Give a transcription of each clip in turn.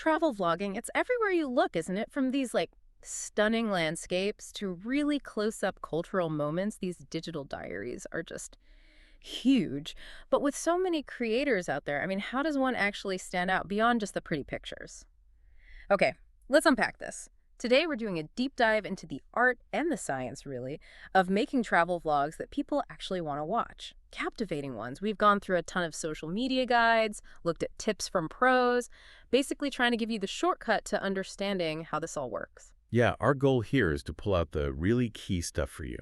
Travel vlogging, it's everywhere you look, isn't it? From these stunning landscapes to really close-up cultural moments, these digital diaries are just huge. But with so many creators out there, I mean, how does one actually stand out beyond just the pretty pictures? Okay, let's unpack this. Today, we're doing a deep dive into the art and the science, really, of making travel vlogs that people actually want to watch. Captivating ones. We've gone through a ton of social media guides, looked at tips from pros, basically trying to give you the shortcut to understanding how this all works. Yeah, our goal here is to pull out the really key stuff for you.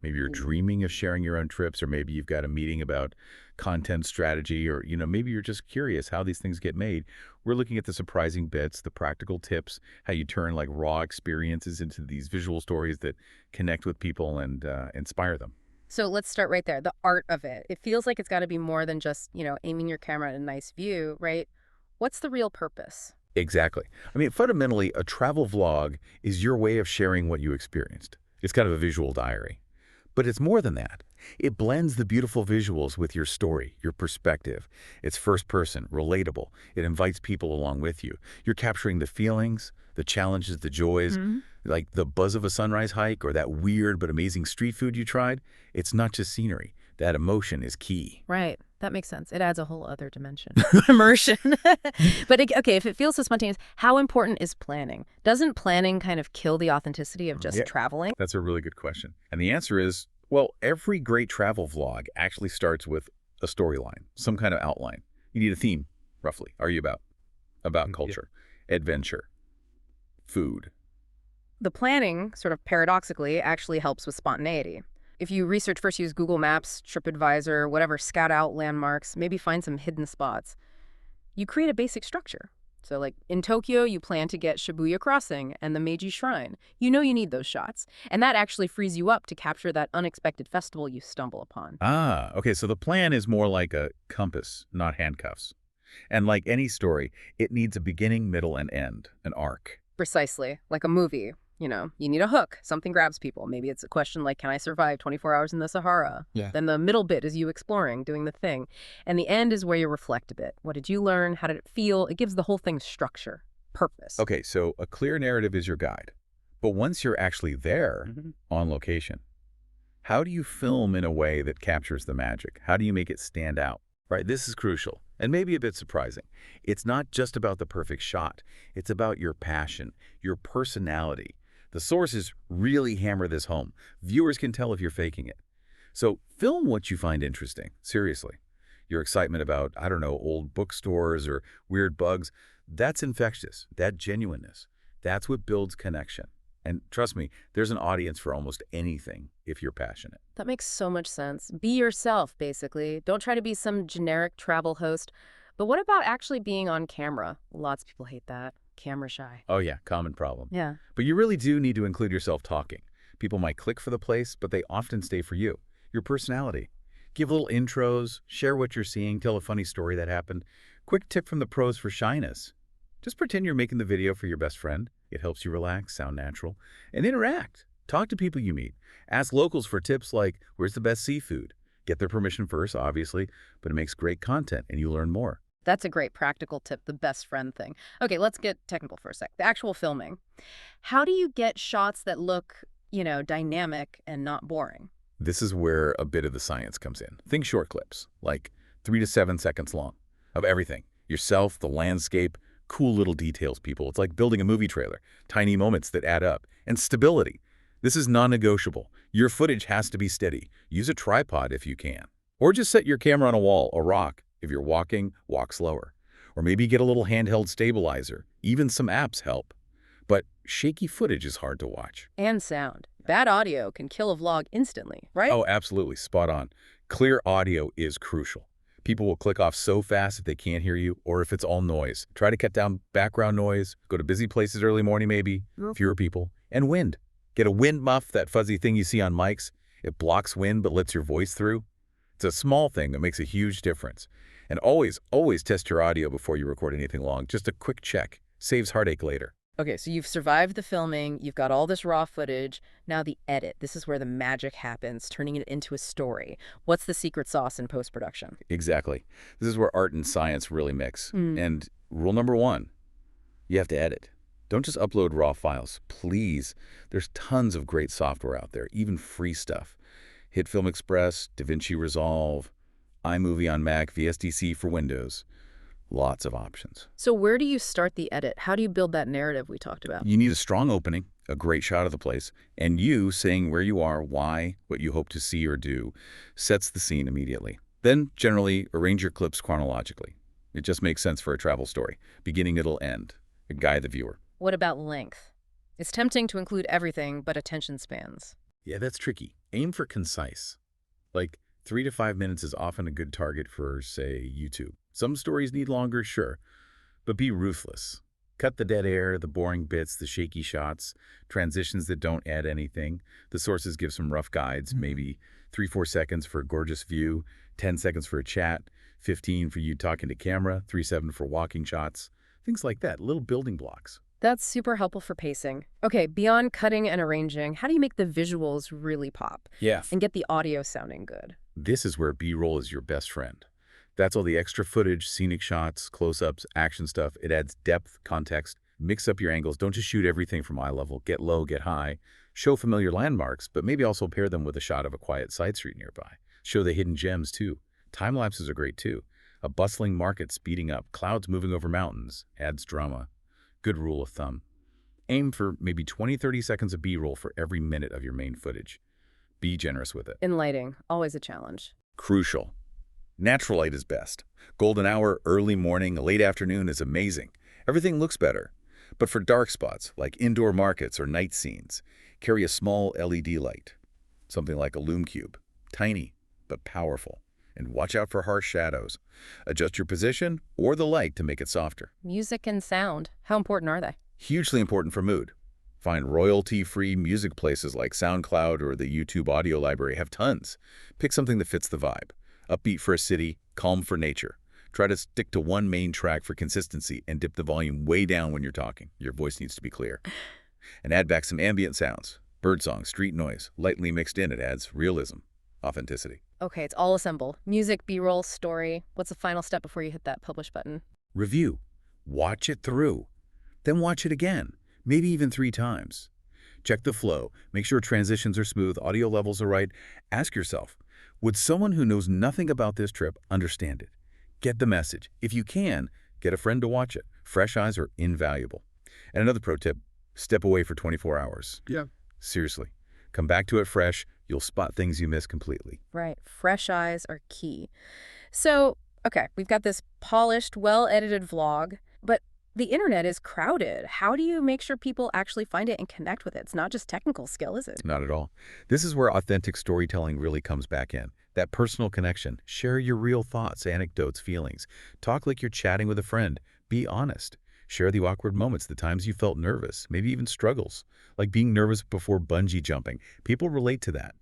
Maybe you're dreaming of sharing your own trips, or maybe you've got a meeting about content strategy, or maybe you're just curious how these things get made. We're looking at the surprising bits, the practical tips, how you turn raw experiences into these visual stories that connect with people and inspire them. So let's start right there. The art of it. It feels like it's got to be more than just, aiming your camera at a nice view, right? What's the real purpose? Exactly. I mean, fundamentally, a travel vlog is your way of sharing what you experienced. It's kind of a visual diary. But it's more than that. It blends the beautiful visuals with your story, your perspective. It's first person, relatable. It invites people along with you. You're capturing the feelings, the challenges, the joys, like the buzz of a sunrise hike or that weird but amazing street food you tried. It's not just scenery. That emotion is key. Right. That makes sense. It adds a whole other dimension. Immersion. But okay, if it feels so spontaneous, how important is planning? Doesn't planning kind of kill the authenticity of just traveling? That's a really good question. And the answer is, well, every great travel vlog actually starts with a storyline, some kind of outline. You need a theme, roughly. Are you about culture, adventure, food? The planning, sort of paradoxically, actually helps with spontaneity. If you research first, use Google Maps, TripAdvisor, whatever, scout out landmarks, maybe find some hidden spots. You create a basic structure. So in Tokyo, you plan to get Shibuya Crossing and the Meiji Shrine. You know you need those shots. And that actually frees you up to capture that unexpected festival you stumble upon. Ah, okay, so the plan is more like a compass, not handcuffs. And like any story, it needs a beginning, middle, and end, an arc. Precisely, like a movie. You need a hook. Something grabs people. Maybe it's a question like, can I survive 24 hours in the Sahara? Yeah. Then the middle bit is you exploring, doing the thing. And the end is where you reflect a bit. What did you learn? How did it feel? It gives the whole thing structure, purpose. Okay, so a clear narrative is your guide. But once you're actually there, on location, how do you film in a way that captures the magic? How do you make it stand out? Right, this is crucial, and maybe a bit surprising. It's not just about the perfect shot. It's about your passion, your personality. The sources really hammer this home. Viewers can tell if you're faking it. So film what you find interesting, seriously. Your excitement about, I don't know, old bookstores or weird bugs, that's infectious, that genuineness. That's what builds connection. And trust me, there's an audience for almost anything if you're passionate. That makes so much sense. Be yourself, basically. Don't try to be some generic travel host. But what about actually being on camera? Lots of people hate that. Camera shy. Oh yeah, common problem. Yeah. But you really do need to include yourself talking. People might click for the place, but they often stay for you. Your personality. Give little intros, share what you're seeing, tell a funny story that happened. Quick tip from the pros for shyness. Just pretend you're making the video for your best friend. It helps you relax, sound natural, and interact. Talk to people you meet. Ask locals for tips like, where's the best seafood? Get their permission first, obviously, but it makes great content and you learn more. That's a great practical tip, the best friend thing. Okay, let's get technical for a sec. The actual filming. How do you get shots that look, dynamic and not boring? This is where a bit of the science comes in. Think short clips, like 3 to 7 seconds long, of everything. Yourself, the landscape, cool little details, people. It's like building a movie trailer. Tiny moments that add up. And stability. This is non-negotiable. Your footage has to be steady. Use a tripod if you can. Or just set your camera on a wall, a rock. If you're walking, walk slower. Or maybe get a little handheld stabilizer. Even some apps help. But shaky footage is hard to watch. And sound. Bad audio can kill a vlog instantly, right? Oh, absolutely. Spot on. Clear audio is crucial. People will click off so fast if they can't hear you or if it's all noise. Try to cut down background noise. Go to busy places early morning maybe. Fewer people. And wind. Get a wind muff, that fuzzy thing you see on mics. It blocks wind but lets your voice through. It's a small thing that makes a huge difference. And always, always test your audio before you record anything long. Just a quick check. Saves heartache later. Okay, so you've survived the filming, you've got all this raw footage, now the edit. This is where the magic happens, turning it into a story. What's the secret sauce in post-production? Exactly. This is where art and science really mix. And rule number 1, You have to edit. Don't just upload raw files, please. There's tons of great software out there, even free stuff. Hit Film Express, DaVinci Resolve, iMovie on Mac, VSDC for Windows. Lots of options. So where do you start the edit? How do you build that narrative we talked about? You need a strong opening, a great shot of the place, and you saying where you are, why, what you hope to see or do, sets the scene immediately. Then, generally, arrange your clips chronologically. It just makes sense for a travel story. Beginning, middle, end. Guide the viewer. What about length? It's tempting to include everything but attention spans. Yeah, that's tricky. Aim for concise. Like 3 to 5 minutes is often a good target for, say, YouTube. Some stories need longer, sure, but be ruthless. Cut the dead air, the boring bits, the shaky shots, transitions that don't add anything. The sources give some rough guides, maybe 3-4 seconds for a gorgeous view, 10 seconds for a chat, 15 for you talking to camera, 3-7 for walking shots, things like that, little building blocks. That's super helpful for pacing. Okay, beyond cutting and arranging, how do you make the visuals really pop Yeah. and get the audio sounding good? This is where B-roll is your best friend. That's all the extra footage, scenic shots, close-ups, action stuff. It adds depth, context. Mix up your angles. Don't just shoot everything from eye level. Get low, get high. Show familiar landmarks, but maybe also pair them with a shot of a quiet side street nearby. Show the hidden gems, too. Time lapses are great, too. A bustling market speeding up, clouds moving over mountains, adds drama. Good rule of thumb. Aim for maybe 20-30 seconds of B-roll for every minute of your main footage. Be generous with it. In lighting, always a challenge. Crucial. Natural light is best. Golden hour, early morning, late afternoon is amazing. Everything looks better. But for dark spots, like indoor markets or night scenes, carry a small LED light. Something like a lume cube. Tiny, but powerful. And watch out for harsh shadows. Adjust your position or the light to make it softer. Music and sound, how important are they? Hugely important for mood. Find royalty-free music places like SoundCloud or the YouTube audio library have tons. Pick something that fits the vibe. Upbeat for a city, calm for nature. Try to stick to one main track for consistency and dip the volume way down when you're talking. Your voice needs to be clear. And add back some ambient sounds. Birdsong, street noise, lightly mixed in. It adds realism, authenticity. Okay, it's all assembled. Music, B-roll, story. What's the final step before you hit that publish button? Review. Watch it through. Then watch it again, maybe even 3 times. Check the flow. Make sure transitions are smooth, audio levels are right. Ask yourself, would someone who knows nothing about this trip understand it? Get the message. If you can, get a friend to watch it. Fresh eyes are invaluable. And another pro tip, step away for 24 hours. Yeah. Seriously. Come back to it fresh. You'll spot things you miss completely. Right. Fresh eyes are key. So, okay, we've got this polished, well-edited vlog, but the internet is crowded. How do you make sure people actually find it and connect with it? It's not just technical skill, is it? Not at all. This is where authentic storytelling really comes back in. That personal connection. Share your real thoughts, anecdotes, feelings. Talk like you're chatting with a friend. Be honest. Share the awkward moments, the times you felt nervous, maybe even struggles, like being nervous before bungee jumping. People relate to that.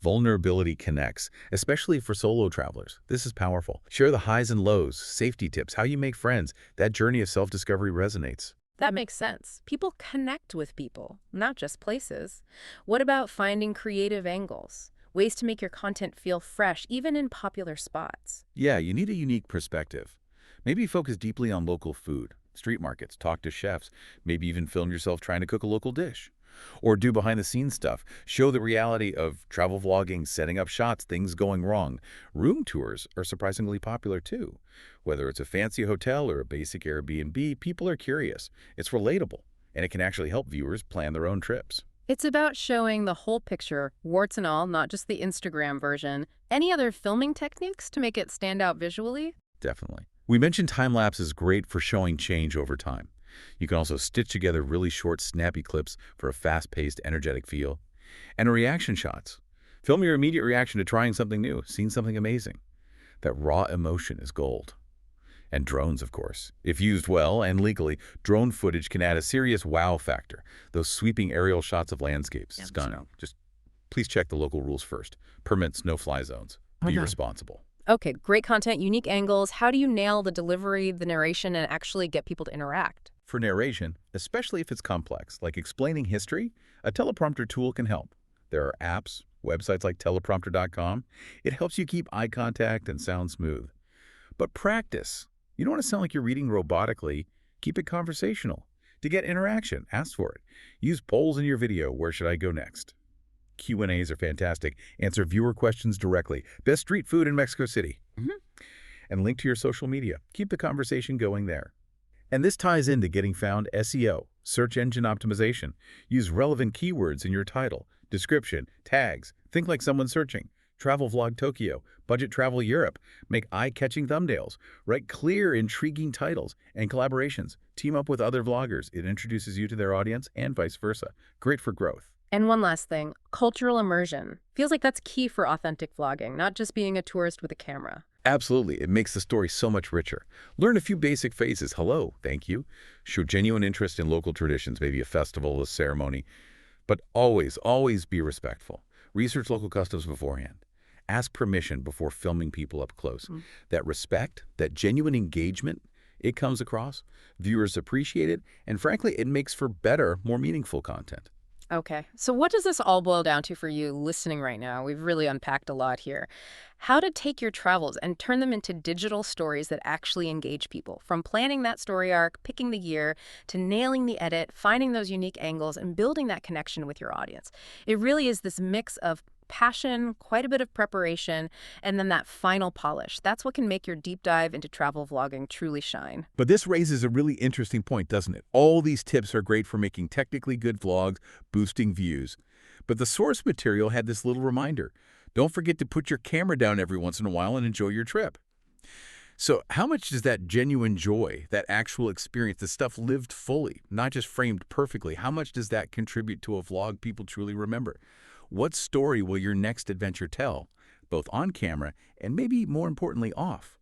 Vulnerability connects, especially for solo travelers. This is powerful. Share the highs and lows, safety tips, how you make friends. That journey of self-discovery resonates. That makes sense. People connect with people, not just places. What about finding creative angles? Ways to make your content feel fresh, even in popular spots. Yeah, you need a unique perspective. Maybe focus deeply on local food, street markets, talk to chefs, maybe even film yourself trying to cook a local dish. Or do behind-the-scenes stuff. Show the reality of travel vlogging, setting up shots, things going wrong. Room tours are surprisingly popular too. Whether it's a fancy hotel or a basic Airbnb, people are curious. It's relatable, and it can actually help viewers plan their own trips. It's about showing the whole picture, warts and all, not just the Instagram version. Any other filming techniques to make it stand out visually? Definitely. We mentioned time-lapse is great for showing change over time. You can also stitch together really short, snappy clips for a fast-paced, energetic feel. And reaction shots. Film your immediate reaction to trying something new, seeing something amazing. That raw emotion is gold. And drones, of course. If used well and legally, drone footage can add a serious wow factor. Those sweeping aerial shots of landscapes. Yeah, Stunning. Just please check the local rules first. Permits, no-fly zones. Be responsible. Okay, great content, unique angles. How do you nail the delivery, the narration, and actually get people to interact? For narration, especially if it's complex, like explaining history, a teleprompter tool can help. There are apps, websites like teleprompter.com. It helps you keep eye contact and sound smooth. But practice. You don't want to sound like you're reading robotically. Keep it conversational. To get interaction, ask for it. Use polls in your video. Where should I go next? Q&As are fantastic. Answer viewer questions directly. Best street food in Mexico City. And link to your social media. Keep the conversation going there. And this ties into getting found SEO, search engine optimization. Use relevant keywords in your title, description, tags. Think like someone searching. Travel vlog Tokyo, budget travel Europe. Make eye-catching thumbnails. Write clear, intriguing titles and collaborations. Team up with other vloggers. It introduces you to their audience and vice versa. Great for growth. And one last thing, cultural immersion. Feels like that's key for authentic vlogging, not just being a tourist with a camera. Absolutely. It makes the story so much richer. Learn a few basic phrases. Hello, thank you. Show genuine interest in local traditions, maybe a festival, a ceremony. But always, always be respectful. Research local customs beforehand. Ask permission before filming people up close. That respect, that genuine engagement, it comes across. Viewers appreciate it, and frankly, it makes for better, more meaningful content. Okay, so what does this all boil down to for you listening right now? We've really unpacked a lot here. How to take your travels and turn them into digital stories that actually engage people. From planning that story arc, picking the gear, to nailing the edit, finding those unique angles, and building that connection with your audience. It really is this mix of passion, quite a bit of preparation, and then that final polish. That's what can make your deep dive into travel vlogging truly shine. But this raises a really interesting point, doesn't it? All these tips are great for making technically good vlogs, boosting views. But the source material had this little reminder. Don't forget to put your camera down every once in a while and enjoy your trip. So how much does that genuine joy, that actual experience, the stuff lived fully, not just framed perfectly, how much does that contribute to a vlog people truly remember? What story will your next adventure tell, both on camera and maybe more importantly off?